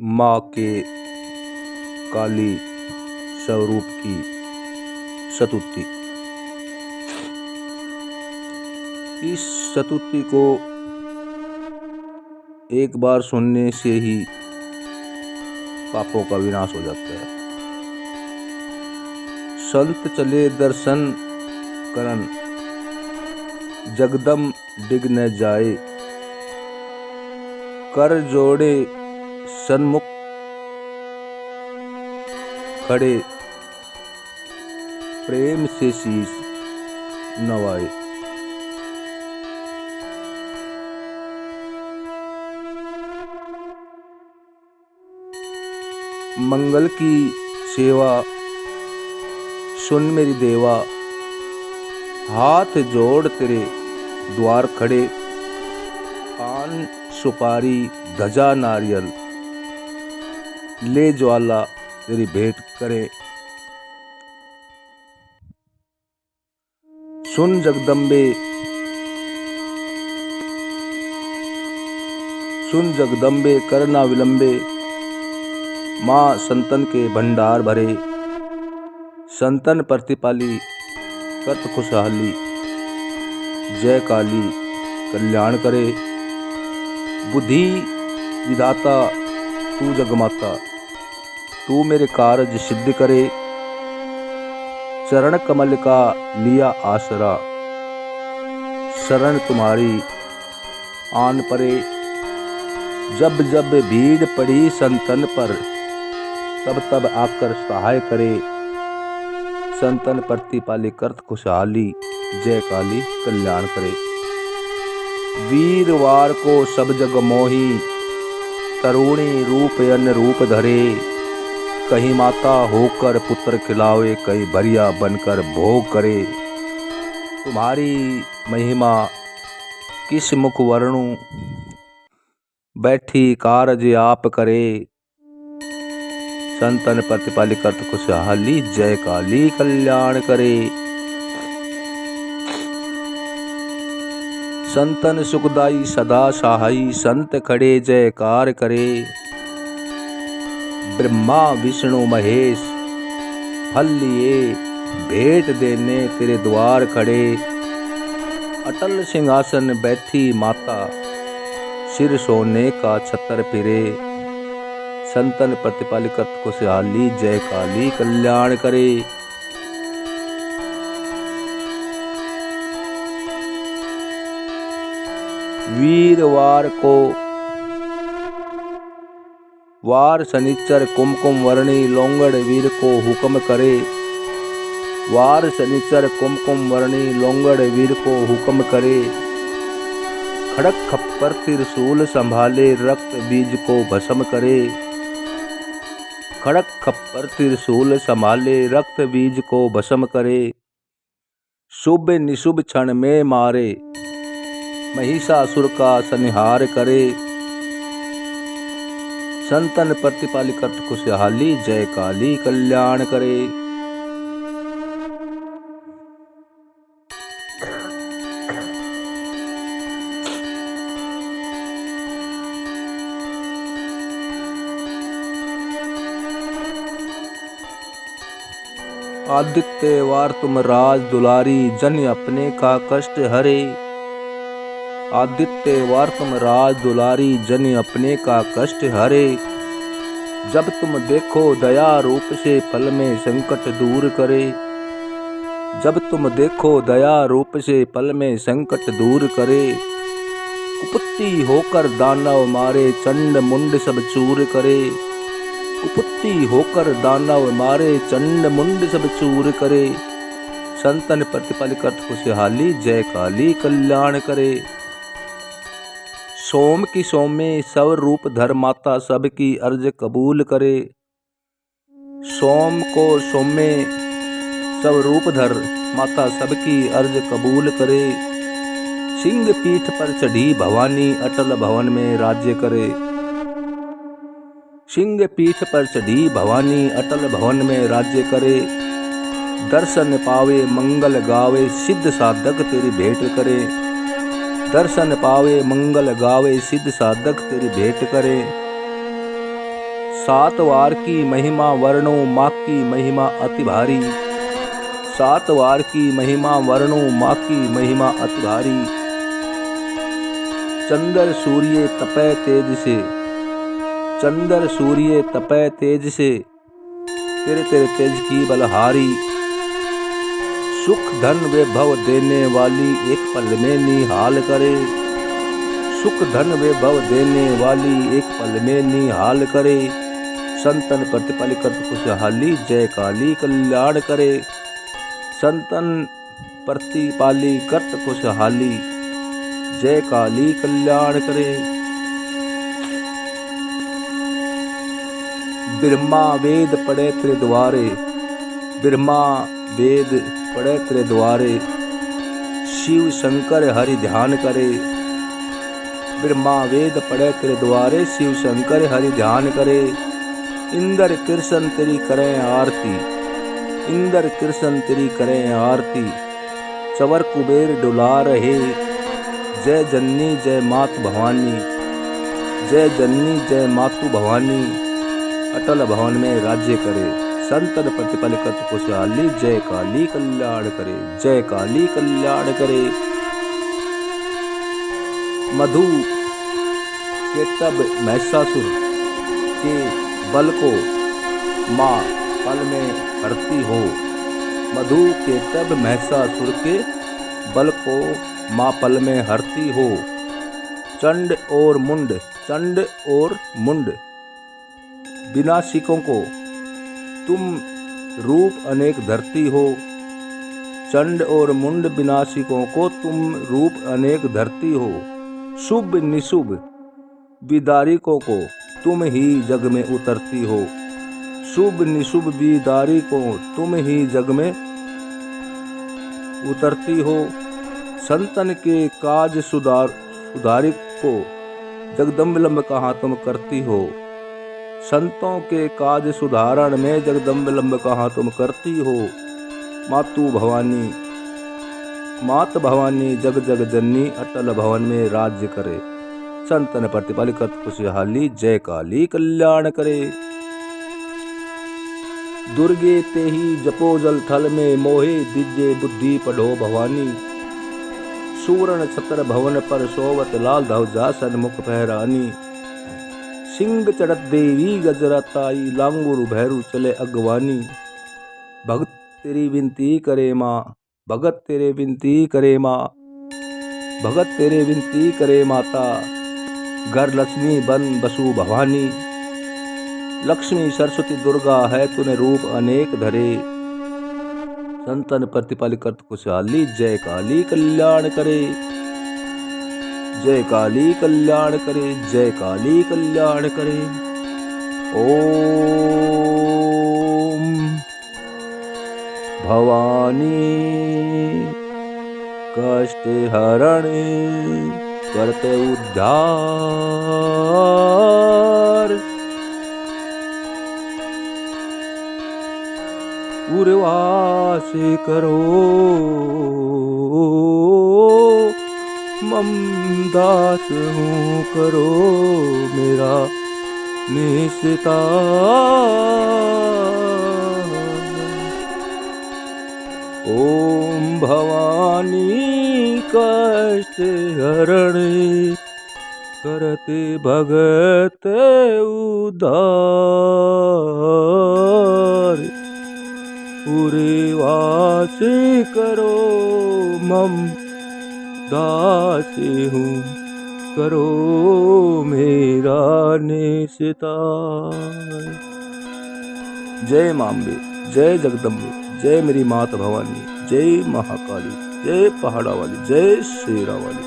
माँ के काली स्वरूप की स्तुति। इस स्तुति को एक बार सुनने से ही पापों का विनाश हो जाता है। संत चले दर्शन करन, जगदम डिग न जाए। कर जोड़े सन्मुख खड़े, प्रेम से शीश नवाए। मंगल की सेवा सुन मेरी देवा, हाथ जोड़ तेरे द्वार खड़े। पान सुपारी ध्वजा नारियल, ले ज्वाला तेरी भेंट करे। सुन जगदम्बे, सुन जगदम्बे करना विलंबे। माँ संतन के भंडार भरे, संतन प्रतिपाली करत खुशहाली। जय काली कल्याण करे, बुद्धि विधाता तू जगमाता। तू मेरे कार्य सिद्ध करे, चरण कमल का लिया आसरा। शरण तुम्हारी आन परे, जब जब भीड़ पड़ी संतन पर। तब तब आकर सहाय करे, संतन प्रतिपाली करत खुशहाली। जय काली कल्याण करे। वीरवार को सब जग मोही, तरुणी रूप अन्य रूप धरे। कहीं माता होकर पुत्र खिलावे, कहीं भरिया बनकर भोग करे। तुम्हारी महिमा किस मुख वर्णु, बैठी कारज आप करे। संतन प्रतिपाली करत खुशहाली, जय काली कल्याण करे। संतन सुखदाई सदा सहाई, संत खड़े जयकार करे। ब्रह्मा विष्णु महेश फल लिए, भेंट देने तेरे द्वार खड़े। अटल सिंहासन बैठी माता, सिर सोने का छतर फिरे। संतन प्रतिपाली करत खुशहाली, जय काली कल्याण करे। वीरवार को वार शनिचर कुमकुम वर्णी, लोंगड़ वीर को हुक्म करे। वार शनिचर कुमकुम वर्णी, लोंगड़ वीर को हुक्म करे। खड़क खप्पर त्रिशूल संभाले, रक्त बीज को भस्म करे। खड़क खप्पर त्रिशूल संभाले, रक्त बीज को भस्म करे। शुभ निशुभ क्षण में मारे, महिषासुर का संहार करे। संतन प्रतिपाली करत खुशहाली, जय काली कल्याण करे। आदित्य वार तुम राज दुलारी, जन अपने का कष्ट हरे। आदित्य वार तुम राज दुलारी, जन अपने का कष्ट हरे। जब तुम देखो दया रूप से, पल में संकट दूर करे। जब तुम देखो दया रूप से, पल में संकट दूर करे। कुपुत्ती होकर दानव मारे, चंड मुंड सब चूर करे। कुपुत्ती होकर दानव मारे, चंड मुंड सब चूर करे। संतन प्रतिपाली करत खुशहाली, जय काली कल्याण करे। सोम की सोमे सब रूप धर, माता सबकी अर्ज कबूल करे। सोम को सोमे सब रूप धर, माता सबकी अर्ज कबूल करे। सिंह पीठ पर चढ़ी भवानी, अटल भवन में राज्य करे। सिंह पीठ पर चढ़ी भवानी, अटल भवन में राज्य करे। दर्शन पावे मंगल गावे, सिद्ध साधक तेरी भेंट करे। दर्शन पावे मंगल गावे, सिद्ध साधक तेरी भेंट करे। सात वार की महिमा वर्णो माँ की महिमा अति भारी। सात वार की महिमा वर्णो माँ की महिमा अति भारी। चंद्र सूर्य तपै तेज से, चंद्र सूर्य तपै तेज से, तेरे तेरे तेज की बलहारी। सुख धन वैभव देने वाली एक पल में निहाल करे। सुख धन वैभव देने वाली एक पल में निहाल करे। संतन प्रतिपल करत खुशहाली, जय काली कल्याण करे। संतन प्रतिपाली करत खुशहाली, जय काली कल्याण करे। ब्रह्मा वेद पढ़े तेरे द्वारे, ब्रह्मा वेद पढ़े तेरे द्वारे, शिव शंकर हरि ध्यान करे। ब्रह्मा वेद पढ़े तेरे द्वारे, शिव शंकर हरि ध्यान करे। इंद्र कृष्ण तेरी करें आरती, इंद्र कृष्ण तेरी करें आरती। चवर कुबेर डुला रहे, जय जननी जय मातु भवानी, जय जननी जय मातु भवानी। अटल भवन में राज्य करे, संतन प्रतिपल करत खुशहाली, जय काली कल्याण करे, जय काली कल्याण करे। मधु केटब महिषासुर के बल को माँ पल में हरती हो। मधु केटब महिषासुर के बल को माँ पल में हरती हो। चंड और मुंड, चंड और मुंड विनाशिकों को तुम रूप अनेक धरती हो। चंड और मुंड विनाशिकों को तुम रूप अनेक धरती हो। शुभ निशुभ विदारिकों को तुम ही जग में उतरती हो। शुभ निशुभ विदारिकों तुम ही जग में उतरती हो। संतन के काज सुधारिक को जगदम्बिलम्ब कहाँ तुम करती हो। संतों के काज सुधारण में जगदम्बिलम्ब कहाँ तुम करती हो। मातु भवानी, मात भवानी जग जग जननी, अटल भवन में राज्य करे। संतन प्रतिपल करत खुशहाली, जय काली कल्याण करे। दुर्गे ते ही जपो जल थल में, मोहे दिज्जे बुद्धि पढ़ो भवानी। सुवर्ण छत्र भवन पर सोवत, लाल ध्वजा सन्मुख फहरानी। सिंह चढ़त देवी गजराताई, लांगुर भैरू चले अगवानी। भगत तेरी विनती करे माँ, भगत तेरे विनती करे माँ, भगत तेरे विनती करे माता। घर लक्ष्मी बन बसु भवानी। लक्ष्मी सरस्वती दुर्गा है तूने रूप अनेक धरे। संतन प्रतिपल करत खुशहाली, जय काली कल्याण करे, जय काली कल्याण करे, जय काली कल्याण करे। ओम भवानी कष्ट हरण करते उद्धार। उर्वास करो मम दास हूँ, करो मेरा निस्तार। ओम भवानी कष्ट हरण करते भगत उद्धार। उर्वास करो मम दास हूँ, करो मेरा निस्तार। जय माम्बे, जय जगदम्बे, जय मेरी माता भवानी, जय महाकाली, जय पहाड़ा वाली, जय शेरा वाली।